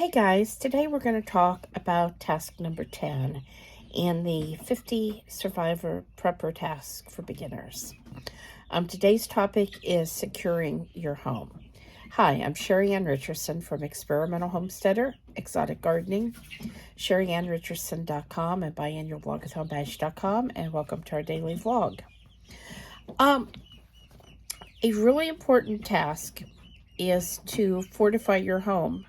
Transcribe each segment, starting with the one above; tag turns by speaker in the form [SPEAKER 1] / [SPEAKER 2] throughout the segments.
[SPEAKER 1] Hey guys, today we're going to talk about task number 10 in the 50 Survivor Prepper Task for Beginners. Today's topic is securing your home. Hi, I'm Sheri Richerson from Experimental Homesteader, Exotic Gardening, SheriAnnRicherson.com and biannualblog.com, and welcome to our daily vlog. A really important task is to fortify your home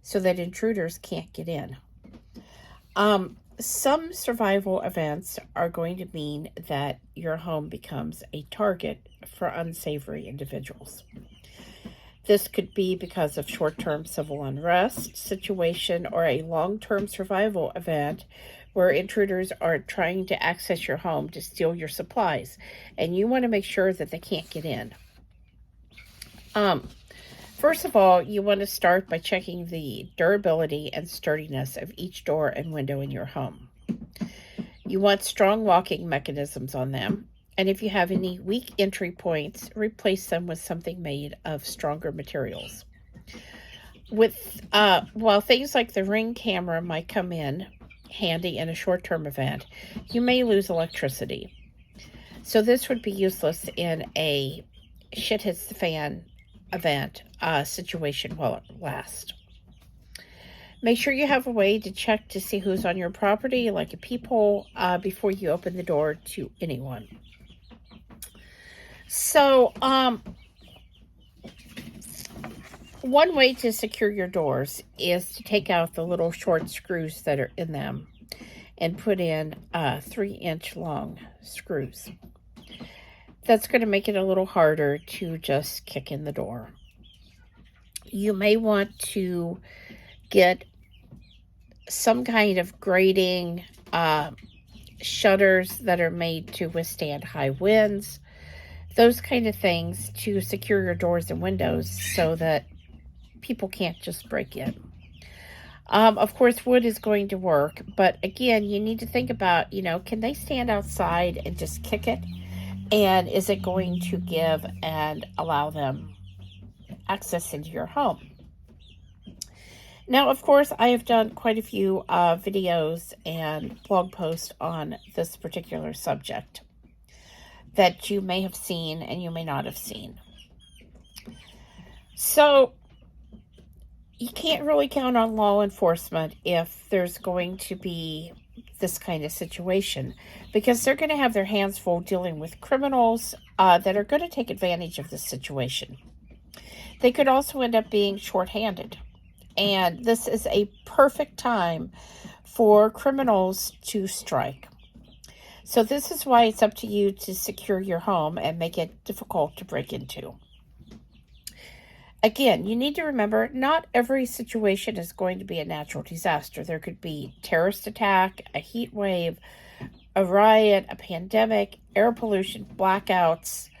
[SPEAKER 1] so that intruders can't get in. Some survival events are going to mean that your home becomes a target for unsavory individuals. This could be because of short-term civil unrest situation or a long-term survival event where intruders are trying to access your home to steal your supplies, and you want to make sure that they can't get in. First of all, you want to start by checking the durability and sturdiness of each door and window in your home. You want strong locking mechanisms on them, and if you have any weak entry points, replace them with something made of stronger materials. While things like the Ring camera might come in handy in a short-term event, you may lose electricity. So this would be useless in a shit hits the fan event situation while it lasts. Make sure you have a way to check to see who's on your property, like a peephole, before you open the door to anyone. So, one way to secure your doors is to take out the little short screws that are in them and put in 3-inch long screws. That's going to make it a little harder to just kick in the door. You may want to get some kind of grating shutters that are made to withstand high winds, those kind of things to secure your doors and windows so that people can't just break in. Of course, wood is going to work, but again, you need to think about, can they stand outside and just kick it? And is it going to give and allow them access into your home? Now, of course, I have done quite a few videos and blog posts on this particular subject that you may have seen and you may not have seen. So, you can't really count on law enforcement if there's going to be this kind of situation, because they're going to have their hands full dealing with criminals that are going to take advantage of this situation. They could also end up being short-handed, and this is a perfect time for criminals to strike. So this is why it's up to you to secure your home and make it difficult to break into. Again, you need to remember, not every situation is going to be a natural disaster. There could be terrorist attack, a heat wave, a riot, a pandemic, air pollution, blackouts,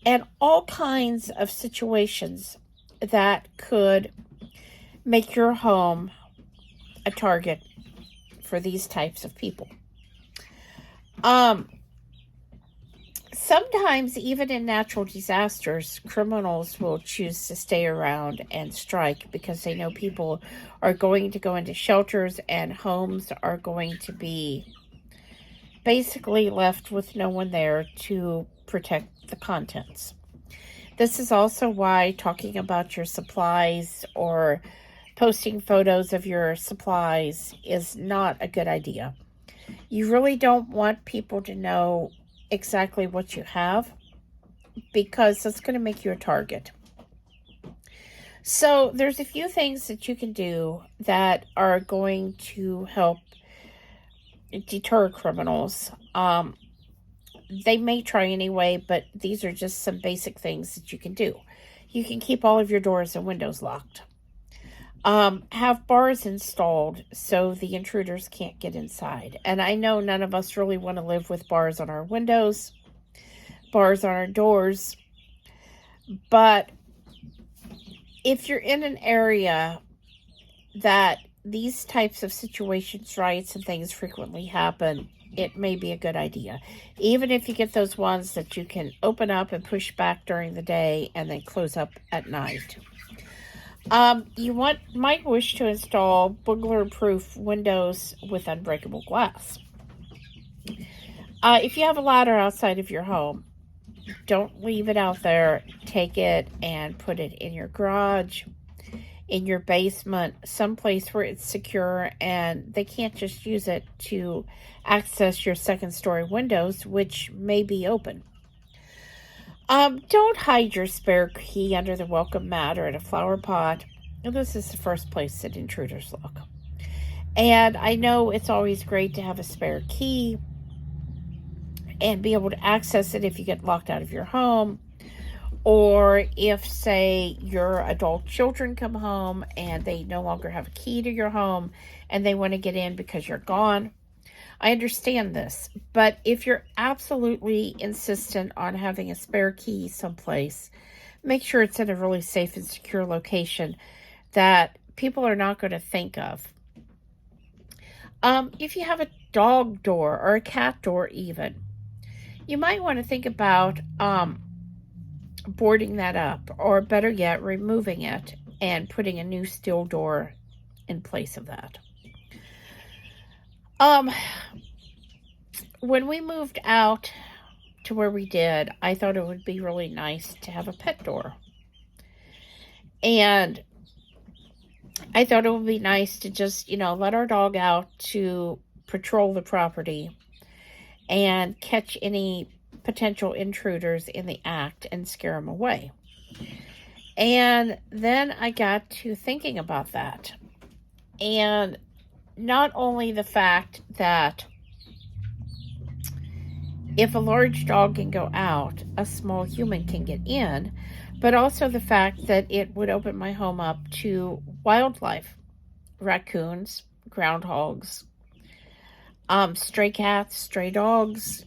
[SPEAKER 1] and all kinds of situations that could make your home a target for these types of people. Sometimes, even in natural disasters, criminals will choose to stay around and strike because they know people are going to go into shelters and homes are going to be basically left with no one there to protect the contents. This is also why talking about your supplies or posting photos of your supplies is not a good idea. You really don't want people to know exactly what you have, because that's going to make you a target. So there's a few things that you can do that are going to help deter criminals. They may try anyway, but these are just some basic things that you can do. You can keep all of your doors and windows locked. Have bars installed so the intruders can't get inside. And I know none of us really want to live with bars on our windows, bars on our doors, but if you're in an area that these types of situations, riots and things frequently happen, it may be a good idea. Even if you get those ones that you can open up and push back during the day and then close up at night. Might wish to install burglar-proof windows with unbreakable glass. If you have a ladder outside of your home, don't leave it out there. Take it and put it in your garage, in your basement, someplace where it's secure and they can't just use it to access your second-story windows, which may be open. Don't hide your spare key under the welcome mat or in a flower pot. This is the first place that intruders look. And I know it's always great to have a spare key and be able to access it if you get locked out of your home, or if, say, your adult children come home and they no longer have a key to your home and they want to get in because you're gone. I understand this, but if you're absolutely insistent on having a spare key someplace, make sure it's in a really safe and secure location that people are not going to think of. If you have a dog door or a cat door even, you might want to think about boarding that up, or better yet, removing it and putting a new steel door in place of that. When we moved out to where we did, I thought it would be really nice to have a pet door. And I thought it would be nice to just, let our dog out to patrol the property and catch any potential intruders in the act and scare them away. And then I got to thinking about that. And not only the fact that if a large dog can go out, a small human can get in, but also the fact that it would open my home up to wildlife, raccoons, groundhogs, stray cats, stray dogs,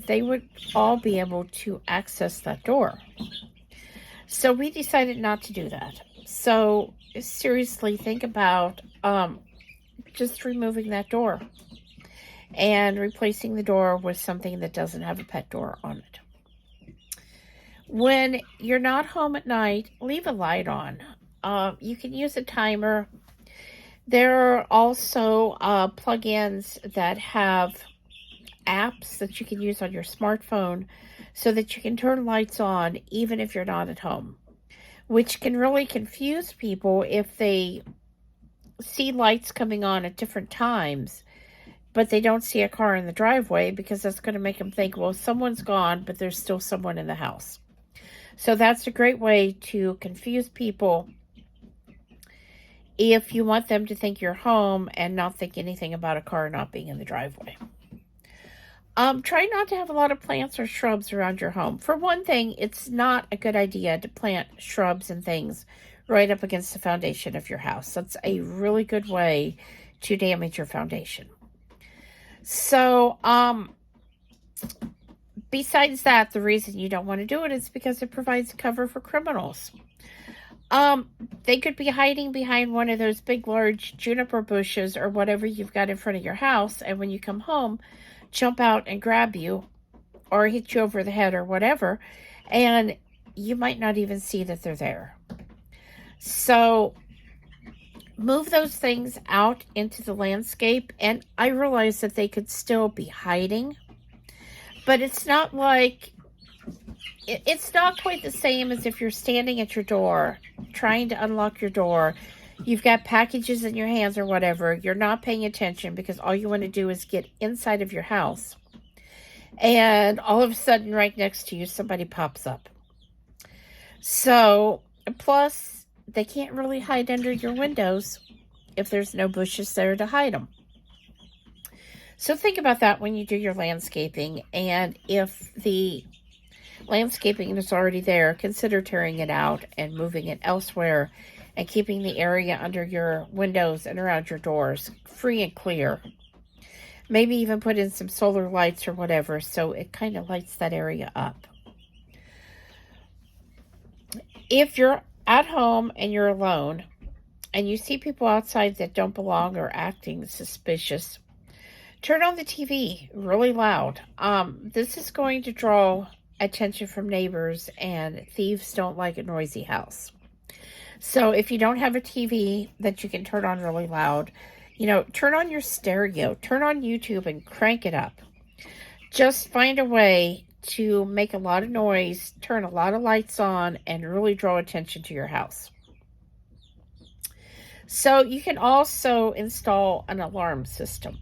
[SPEAKER 1] they would all be able to access that door. So we decided not to do that. So seriously, think about just removing that door and replacing the door with something that doesn't have a pet door on it. When you're not home at night, leave a light on. You can use a timer. There are also plugins that have apps that you can use on your smartphone so that you can turn lights on even if you're not at home, which can really confuse people if they see lights coming on at different times, but they don't see a car in the driveway, because that's going to make them think, well, someone's gone, but there's still someone in the house. So that's a great way to confuse people if you want them to think you're home and not think anything about a car not being in the driveway. Try not to have a lot of plants or shrubs around your home. For one thing, it's not a good idea to plant shrubs and things right up against the foundation of your house. That's a really good way to damage your foundation. So, besides that, the reason you don't want to do it is because it provides cover for criminals. They could be hiding behind one of those big, large juniper bushes or whatever you've got in front of your house, and when you come home, jump out and grab you or hit you over the head or whatever, and you might not even see that they're there. So move those things out into the landscape, and I realize that they could still be hiding, but it's not quite the same as if you're standing at your door trying to unlock your door. You've got packages in your hands or whatever. You're not paying attention because all you want to do is get inside of your house, and all of a sudden right next to you somebody pops up. So plus they can't really hide under your windows if there's no bushes there to hide them. So think about that when you do your landscaping, and if the landscaping is already there, consider tearing it out and moving it elsewhere and keeping the area under your windows and around your doors free and clear. Maybe even put in some solar lights or whatever so it kind of lights that area up. If you're at home and you're alone and you see people outside that don't belong or acting suspicious, turn on the TV really loud. This is going to draw attention from neighbors, and thieves don't like a noisy house. So if you don't have a TV that you can turn on really loud, turn on your stereo, turn on YouTube and crank it up. Just find a way to make a lot of noise, turn a lot of lights on, and really draw attention to your house. So you can also install an alarm system,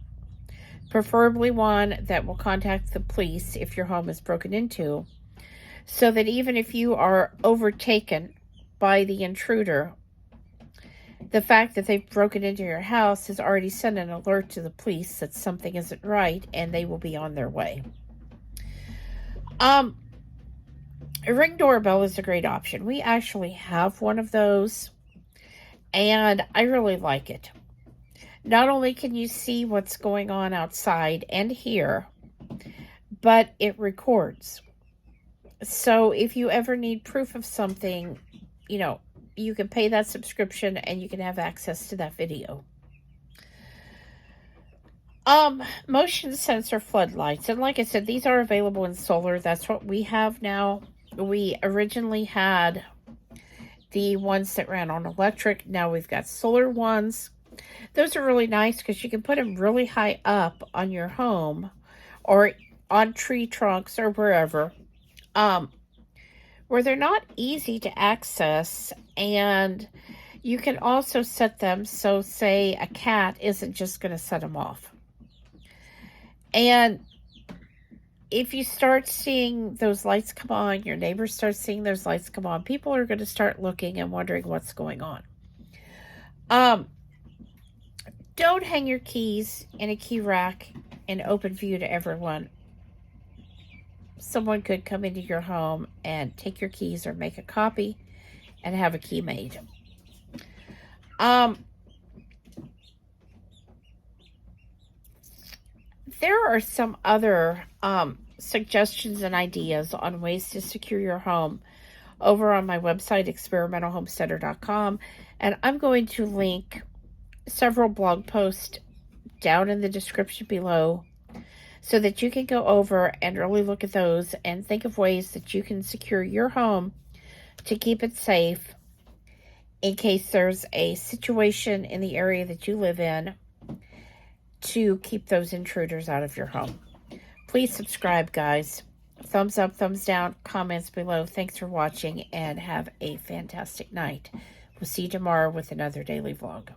[SPEAKER 1] preferably one that will contact the police if your home is broken into, so that even if you are overtaken by the intruder, the fact that they've broken into your house has already sent an alert to the police that something isn't right, and they will be on their way. A Ring doorbell is a great option. We actually have one of those, and I really like it. Not only can you see what's going on outside and hear, but it records. So if you ever need proof of something, you can pay that subscription and you can have access to that video. Motion sensor floodlights. And like I said, these are available in solar. That's what we have now. We originally had the ones that ran on electric. Now we've got solar ones. Those are really nice because you can put them really high up on your home or on tree trunks or wherever, where they're not easy to access. And you can also set them so, say, a cat isn't just going to set them off. And if you start seeing those lights come on, your neighbors start seeing those lights come on, people are going to start looking and wondering what's going on. Don't hang your keys in a key rack in open view to everyone. Someone could come into your home and take your keys or make a copy and have a key made. There are some other suggestions and ideas on ways to secure your home over on my website, experimentalhomesteader.com, and I'm going to link several blog posts down in the description below so that you can go over and really look at those and think of ways that you can secure your home to keep it safe in case there's a situation in the area that you live in, to keep those intruders out of your home. Please subscribe, guys. Thumbs up, thumbs down, comments below. Thanks for watching and have a fantastic night. We'll see you tomorrow with another daily vlog.